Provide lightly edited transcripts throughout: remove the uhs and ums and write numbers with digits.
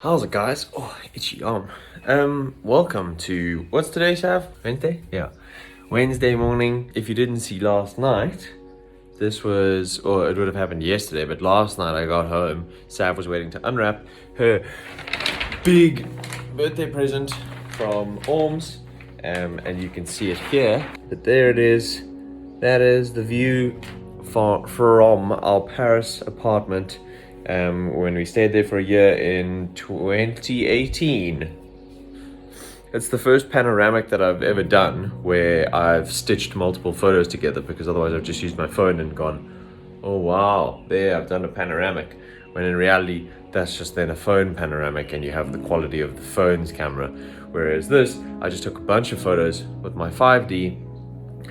How's it, guys? Oh, itchy arm. Welcome to, what's today, Sav? Wednesday? Yeah. Wednesday morning. If you didn't see last night, this was, or it would have happened yesterday, but last night I got home. Sav was waiting to unwrap her big birthday present from Orms. And you can see it here. But there it is. That is the view from our Paris apartment. When we stayed there for a year in 2018. It's the first panoramic that I've ever done where I've stitched multiple photos together, because otherwise I've just used my phone and gone, oh wow, there, I've done a panoramic. When in reality, that's just then a phone panoramic and you have the quality of the phone's camera. Whereas this, I just took a bunch of photos with my 5D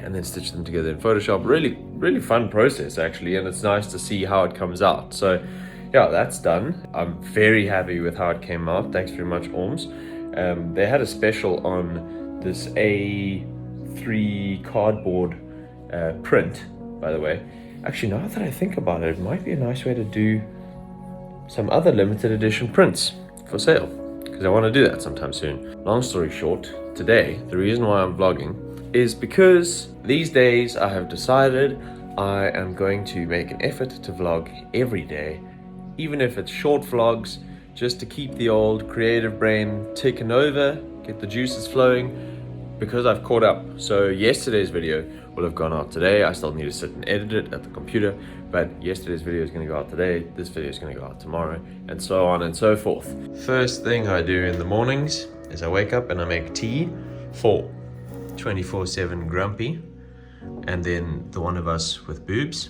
and then stitched them together in Photoshop. Really fun process actually, and it's nice to see how it comes out. So yeah, that's done. I'm very happy with how it came out. Thanks very much, Orms. They had a special on this A3 cardboard print, by the way. Actually, now that I think about it, it might be a nice way to do some other limited edition prints for sale, because I want to do that sometime soon. Long story short, today, the reason why I'm vlogging is because these days I have decided I am going to make an effort to vlog every day, even if it's short vlogs, just to keep the old creative brain ticking over, get the juices flowing, because I've caught up. So yesterday's video will have gone out today. I still need to sit and edit it at the computer, but yesterday's video is going to go out today, this video is going to go out tomorrow, and so on and so forth. First thing I do in the mornings is I wake up and I make tea for 24/7 Grumpy, and then the one of us with boobs.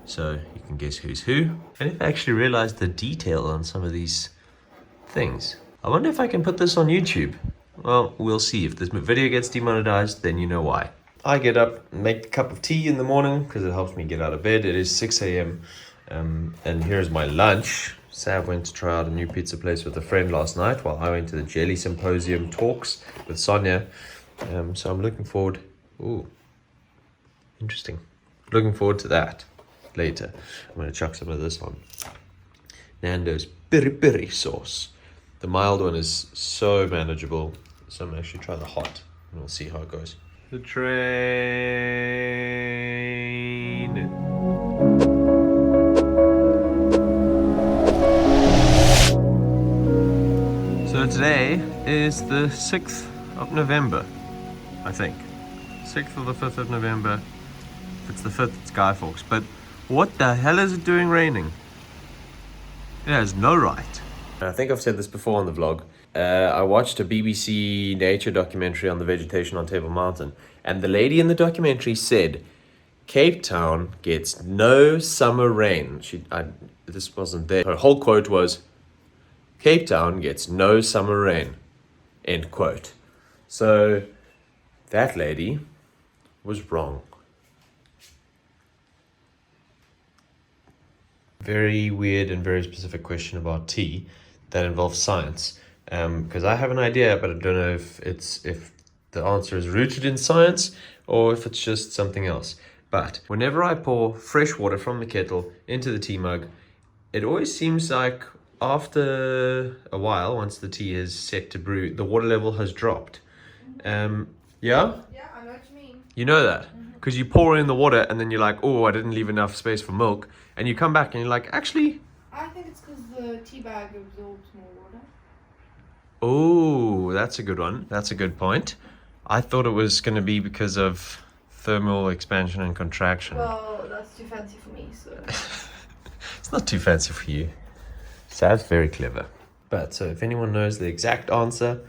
So you can guess who's who. I never actually realized the detail on some of these things. I wonder if I can put this on YouTube. Well, we'll see. If this video gets demonetized, then you know why. I get up, make a cup of tea in the morning because it helps me get out of bed. It is 6 a.m. And here's my lunch. Sav went to try out a new pizza place with a friend last night while I went to the Jelly Symposium talks with Sonia. So I'm looking forward. Ooh, interesting. Looking forward to that. Later, I'm going to chuck some of this on. Nando's piri piri sauce. The mild one is so manageable. So I'm actually try the hot and we'll see how it goes. The train. So today is the 6th of November, I think. 6th or the 5th of November. If it's the 5th, it's Guy Fawkes. But what the hell is it doing raining? It has no right. I think I've said this before on the vlog. I watched a BBC nature documentary on the vegetation on Table Mountain, and the lady in the documentary said Cape Town gets no summer rain. This wasn't there. Her whole quote was, Cape Town gets no summer rain, end quote. So that lady was wrong. Very weird and very specific question about tea that involves science, because I have an idea, but I don't know if the answer is rooted in science or if it's just something else. But whenever I pour fresh water from the kettle into the tea mug, it always seems like after a while, once the tea is set to brew, the water level has dropped. Yeah? Yeah, I know what you mean. You know that? Because you pour in the water and then you're like, oh, I didn't leave enough space for milk. And you come back and you're like, actually... I think it's because the tea bag absorbs more water. Oh, that's a good one. That's a good point. I thought it was going to be because of thermal expansion and contraction. Well, that's too fancy for me, so... It's not too fancy for you. Sav's very clever. But, so if anyone knows the exact answer,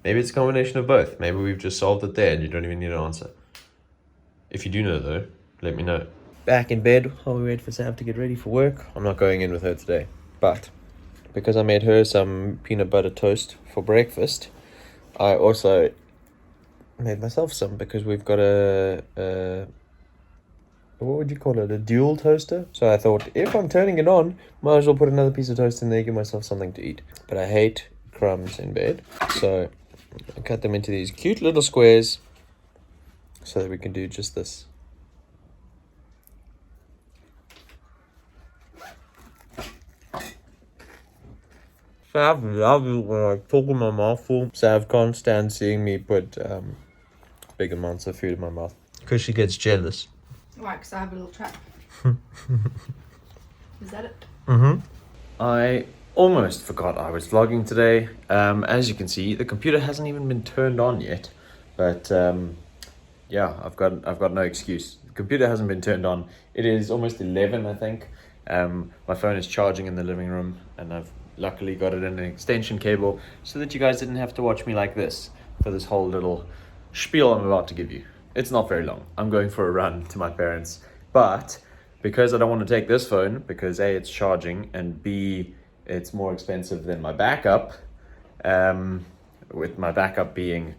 maybe it's a combination of both. Maybe we've just solved it there and you don't even need an answer. If you do know though, let me know. Back in bed while we wait for Sav to get ready for work. I'm not going in with her today, but because I made her some peanut butter toast for breakfast, I also made myself some, because we've got a what would you call it, a dual toaster. So I thought, if I'm turning it on, might as well put another piece of toast in there, give myself something to eat. But I hate crumbs in bed, so I cut them into these cute little squares so that we can do just this. Sav loves it when I talk with my mouth full. Sav can't stand seeing me put big amounts of food in my mouth because she gets jealous. Right, because I have a little trap. Is that it? Mm-hmm. I almost forgot I was vlogging today. As you can see, the computer hasn't even been turned on yet. But yeah, I've got no excuse. The computer hasn't been turned on. It is almost 11, I think. My phone is charging in the living room, and I've luckily got it in an extension cable so that you guys didn't have to watch me like this for this whole little spiel I'm about to give you. It's not very long. I'm going for a run to my parents, but because I don't want to take this phone, because A, it's charging, and B, it's more expensive than my backup, with my backup being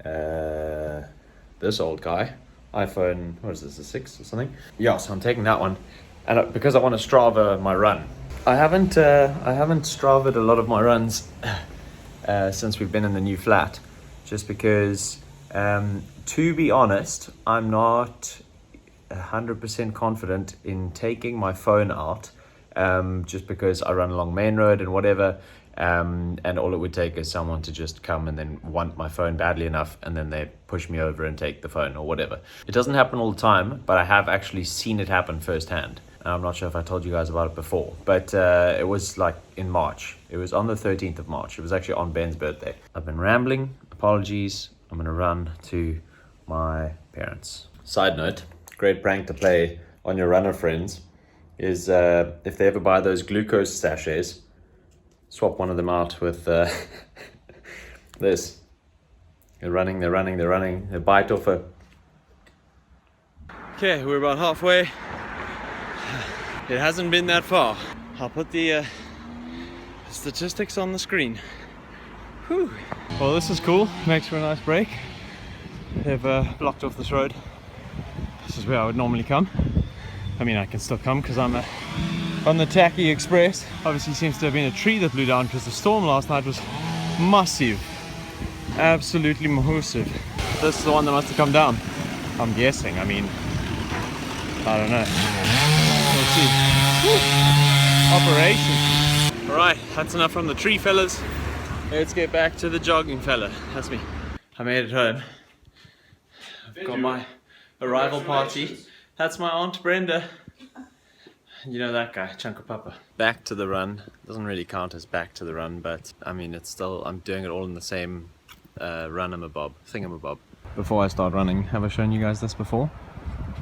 this old guy, iPhone, what is this, a 6 or something? Yeah, so I'm taking that one, and because I want to Strava my run. I haven't Stravaed a lot of my runs since we've been in the new flat, just because, to be honest, I'm not 100% confident in taking my phone out, just because I run along main road and whatever, and all it would take is someone to just come and then want my phone badly enough, and then they push me over and take the phone or whatever. It doesn't happen all the time, but I have actually seen it happen firsthand. I'm not sure if I told you guys about it before, but it was like in March. It was on the 13th of March. It was actually on Ben's birthday. I've been rambling. Apologies. I'm going to run to my parents. Side note, great prank to play on your runner friends is if they ever buy those glucose sachets, swap one of them out with this. They're running, they bite off a... Okay, we're about halfway. It hasn't been that far. I'll put the statistics on the screen. Whew. Well, this is cool. Makes for a nice break. They've blocked off this road. This is where I would normally come. I mean, I can still come because I'm on the Tacky Express. Obviously seems to have been a tree that blew down because the storm last night was massive. Absolutely massive. This is the one that must have come down, I'm guessing. I mean, I don't know. We'll see. Operation. Alright, that's enough from the tree fellas. Let's get back to the jogging fella. That's me. I made it home. I've got my arrival party. That's my Aunt Brenda. You know that guy, Chunka Papa. Back to the run. Doesn't really count as back to the run, but I mean, it's still, I'm doing it all in the same thingamabob. Before I start running, have I shown you guys this before?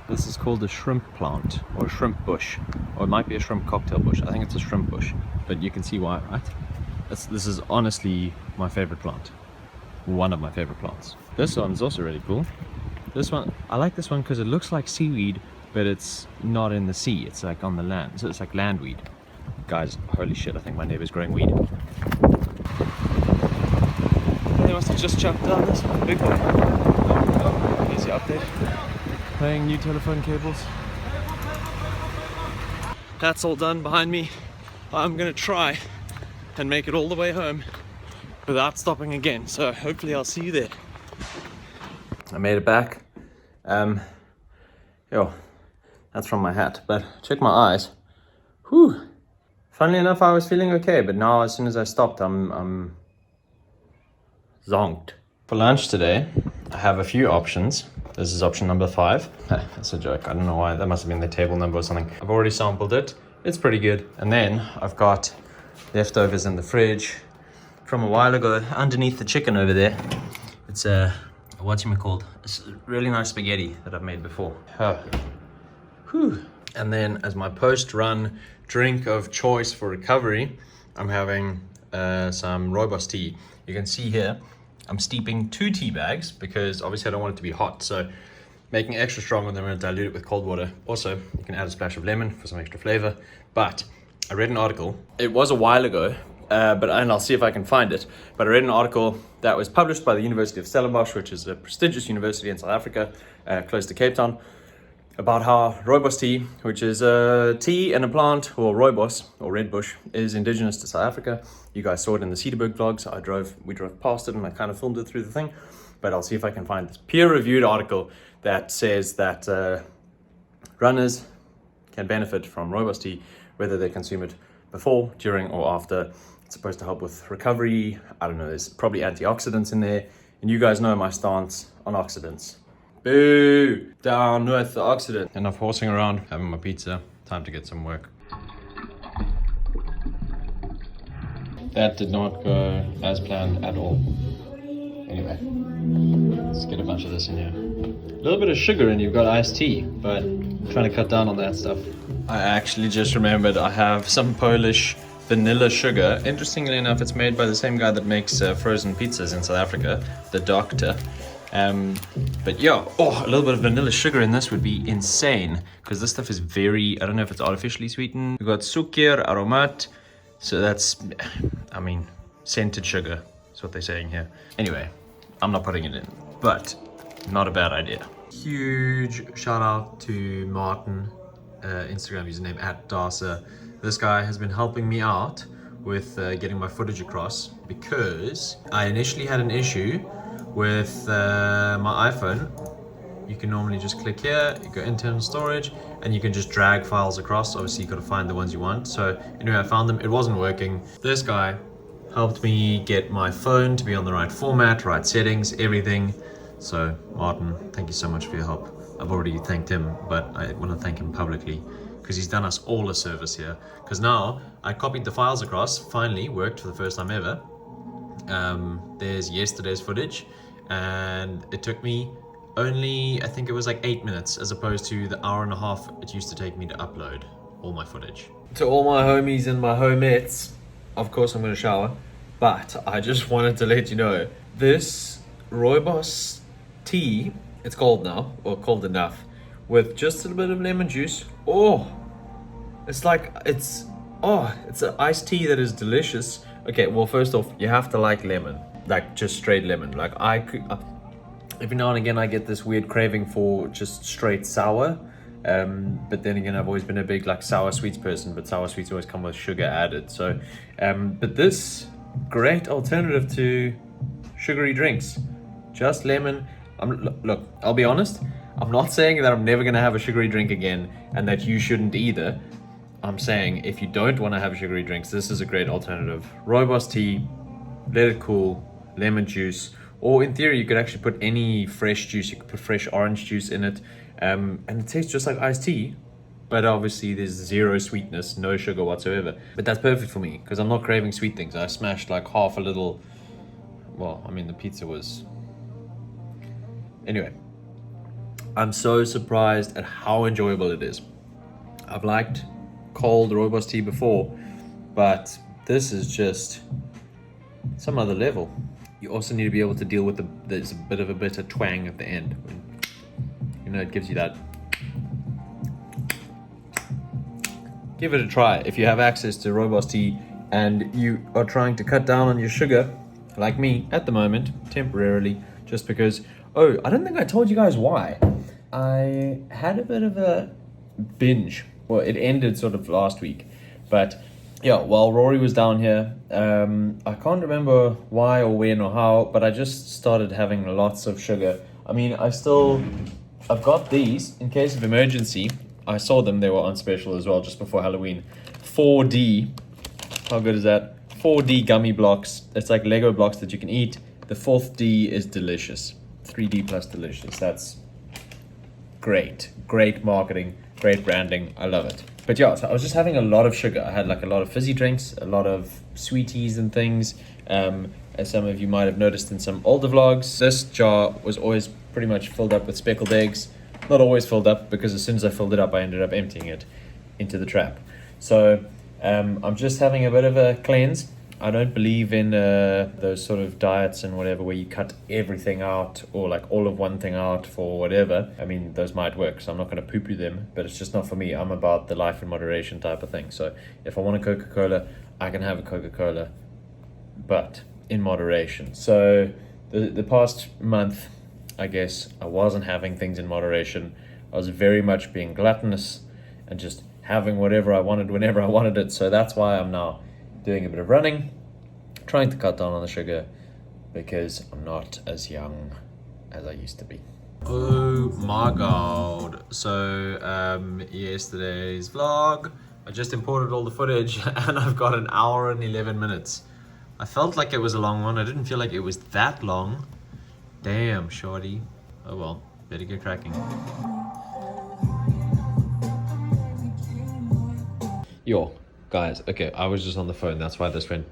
This is called a shrimp plant, or a shrimp bush, or it might be a shrimp cocktail bush. I think it's a shrimp bush, but you can see why, right? This is honestly my favorite plant. One of my favorite plants. This one's also really cool. This one, I like this one because it looks like seaweed, but it's not in the sea. It's like on the land, so it's like landweed. Guys, holy shit, I think my neighbor's growing weed. They must have just chopped down this one, big one. Oh, easy update. Playing new telephone cables. That's all done behind me. I'm gonna try and make it all the way home without stopping again. So hopefully I'll see you there. I made it back. Yo, that's from my hat, but check my eyes. Whew. Funnily enough, I was feeling okay, but now as soon as I stopped, I'm zonked. For lunch today, I have a few options. This is option number 5. That's a joke. I don't know why. That must have been the table number or something. I've already sampled it. It's pretty good. And then I've got leftovers in the fridge from a while ago underneath the chicken over there. It's whatchamacallit? It's really nice spaghetti that I've made before. Whew. And then as my post-run drink of choice for recovery, I'm having some rooibos tea. You can see here, I'm steeping 2 tea bags because obviously I don't want it to be hot. So making it extra strong, and then I'm going to dilute it with cold water. Also, you can add a splash of lemon for some extra flavor. But I read an article. It was a while ago, and I'll see if I can find it. But I read an article that was published by the University of Stellenbosch, which is a prestigious university in South Africa, close to Cape Town, about how rooibos tea, which is a tea and a plant, or rooibos, or red bush, is indigenous to South Africa. You guys saw it in the Cedarburg vlogs. We drove past it and I kind of filmed it through the thing. But I'll see if I can find this peer-reviewed article that says that runners can benefit from rooibos tea, whether they consume it before, during, or after It's supposed to help with recovery. I don't know, there's probably antioxidants in there. And you guys know my stance on oxidants. Boo! Down with the oxidant. Enough horsing around, having my pizza. Time to get some work. That did not go as planned at all. Anyway, let's get a bunch of this in here. A little bit of sugar and you've got iced tea, but I'm trying to cut down on that stuff. I actually just remembered I have some Polish vanilla sugar. Interestingly enough, it's made by the same guy that makes frozen pizzas in South Africa, the doctor. But yeah, a little bit of vanilla sugar in this would be insane, because this stuff is very, I don't know if it's artificially sweetened. We've got sukier, aromat, so that's, I mean, scented sugar. That's what they're saying here. Anyway, I'm not putting it in, but not a bad idea. Huge shout out to Martin, Instagram username @Darsa. This guy has been helping me out with getting my footage across, because I initially had an issue with my iPhone. You can normally just click here, you go internal storage, and you can just drag files across. Obviously you got to find the ones you want. So anyway, I found them, it wasn't working. This guy helped me get my phone to be on the right format, right settings, everything. So Martin, thank you so much for your help. I've already thanked him, but I want to thank him publicly, because he's done us all a service here. Because now I copied the files across, finally worked for the first time ever. There's yesterday's footage, and it took me only, I think it was like 8 minutes, as opposed to the hour and a half it used to take me to upload all my footage. To all my homies and my homettes, of course I'm going to shower, but I just wanted to let you know, this Rooibos tea, it's cold now, or cold enough, with just a little bit of lemon juice. It's like, it's an iced tea that is delicious. Okay, well, first off, you have to like lemon, like just straight lemon. Like every now and again I get this weird craving for just straight sour, but then again I've always been a big like sour sweets person, but sour sweets always come with sugar added. So but this, great alternative to sugary drinks, just lemon. Look, I'll be honest, I'm not saying that I'm never gonna have a sugary drink again and that you shouldn't either. I'm saying if you don't want to have sugary drinks, this is a great alternative. Rooibos tea, let it cool, lemon juice, or in theory you could actually put any fresh juice. You could put fresh orange juice in it, and it tastes just like iced tea, but obviously there's zero sweetness, no sugar whatsoever. But that's perfect for me, because I'm not craving sweet things. I smashed like half a little, well, I mean the pizza was, anyway. I'm so surprised at how enjoyable it is. I've liked cold Rooibos tea before, but this is just some other level. You also need to be able to deal with there's a bit of a bitter twang at the end. You know, it gives you that. Give it a try. If you have access to Rooibos tea and you are trying to cut down on your sugar, like me at the moment, temporarily, just because, I don't think I told you guys why. I had a bit of a binge. Well, it ended sort of last week, but yeah, while Rory was down here, I can't remember why or when or how, but I just started having lots of sugar. I mean, I've got these in case of emergency. I saw them, they were on special as well just before Halloween. 4D, how good is that? 4D gummy blocks. It's like Lego blocks that you can eat. The 4th D is delicious. 3D plus delicious. That's great marketing, great branding. I love it. But yeah, so I was just having a lot of sugar. I had like a lot of fizzy drinks, a lot of sweeties and things. As some of you might have noticed in some older vlogs, this jar was always pretty much filled up with speckled eggs. Not always filled up, because as soon as I filled it up, I ended up emptying it into the trap. So I'm just having a bit of a cleanse. I don't believe in those sort of diets and whatever where you cut everything out, or like all of one thing out for whatever. I mean, those might work, so I'm not going to poo-poo them, but it's just not for me. I'm about the life in moderation type of thing. So if I want a Coca-Cola, I can have a Coca-Cola, but in moderation. So the past month, I guess, I wasn't having things in moderation. I was very much being gluttonous and just having whatever I wanted whenever I wanted it. So that's why I'm now doing a bit of running, trying to cut down on the sugar, because I'm not as young as I used to be. Oh my god. So yesterday's vlog I just imported all the footage and I've got an hour and 11 minutes. I felt like it was a long one. I didn't feel like it was that long. Damn, shorty. Oh well, better get cracking. Yo, guys, okay, I was just on the phone. That's why this went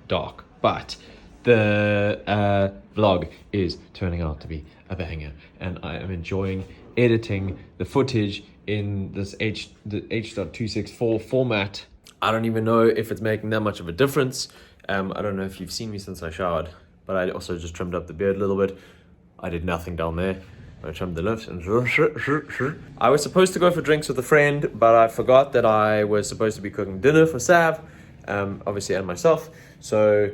dark. But the vlog is turning out to be a banger. And I am enjoying editing the footage in this the H.264 format. I don't even know if it's making that much of a difference. I don't know if you've seen me since I showered, but I also just trimmed up the beard a little bit. I did nothing down there. I trimmed the lips and I was supposed to go for drinks with a friend, but I forgot that I was supposed to be cooking dinner for Sav, obviously, and myself. So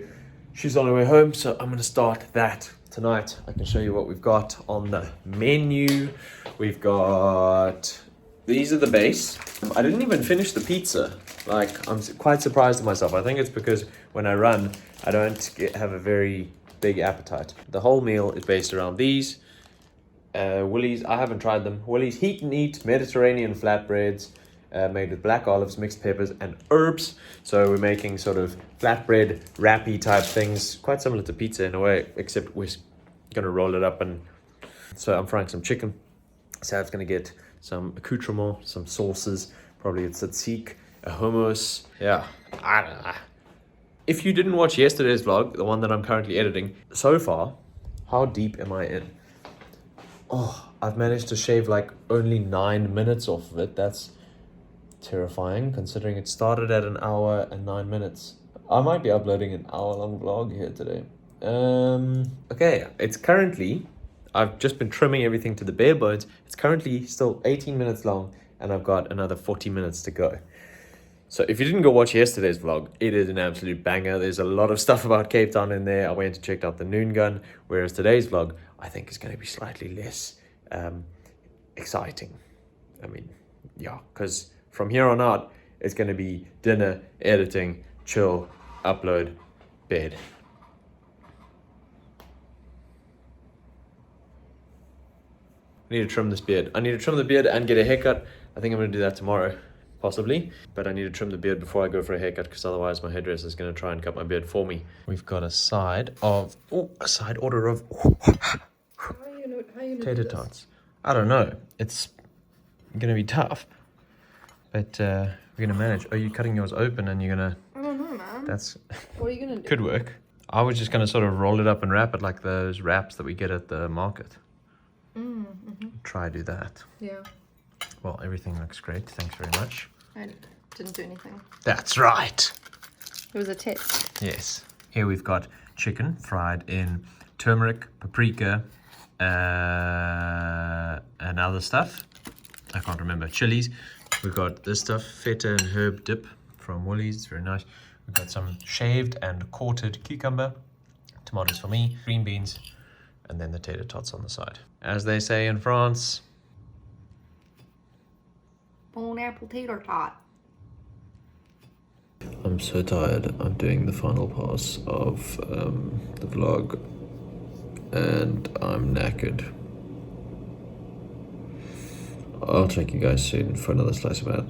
she's on her way home, so I'm gonna start that tonight. I can show you what we've got on the menu. We've got, these are the base. I didn't even finish the pizza. Like, I'm quite surprised at myself. I think it's because when I run, I don't have a very big appetite. The whole meal is based around these. Woolies, I haven't tried them. Woolies Heat and Eat Mediterranean flatbreads made with black olives, mixed peppers, and herbs. So we're making sort of flatbread, wrappy type things, quite similar to pizza in a way, except we're gonna roll it up. And so I'm frying some chicken. Sav's gonna get some accoutrement, some sauces, probably a tzatziki, a hummus. Yeah, I don't know. If you didn't watch yesterday's vlog, the one that I'm currently editing, so far, how deep am I in? Oh, I've managed to shave like only 9 minutes off of it. That's terrifying considering it started at an hour and 9 minutes. I might be uploading an hour-long vlog here today. Okay, it's currently, I've just been trimming everything to the bare bones. It's currently still 18 minutes long and I've got another 40 minutes to go. So if you didn't go watch yesterday's vlog, it is an absolute banger. There's a lot of stuff about Cape Town in there. I went and checked out the noon gun, whereas today's vlog, I think, is going to be slightly less exciting. I mean, yeah, because from here on out, it's going to be dinner, editing, chill, upload, bed. I need to trim this beard. I need to trim the beard and get a haircut. I think I'm going to do that tomorrow. Possibly, but I need to trim the beard before I go for a haircut because otherwise my hairdresser is going to try and cut my beard for me. We've got a side order of How are you gonna tater do tots. I don't know. It's going to be tough, but we're going to manage. Are you cutting yours open and you're going to... I don't know, man. That's... What are you gonna do? Could work. I was just going to sort of roll it up and wrap it like those wraps that we get at the market. Try do that. Yeah. Well, everything looks great. Thanks very much. I didn't do anything. That's right. It was a test. Yes. Here we've got chicken fried in turmeric, paprika, and other stuff. I can't remember. Chilies. We've got this stuff, feta and herb dip from Woolies. It's very nice. We've got some shaved and quartered cucumber, tomatoes for me, green beans, and then the tater tots on the side. As they say in France, Bon apple tater tot. I'm so tired. I'm doing the final pass of the vlog and I'm knackered. I'll check you guys soon for another slice of matt.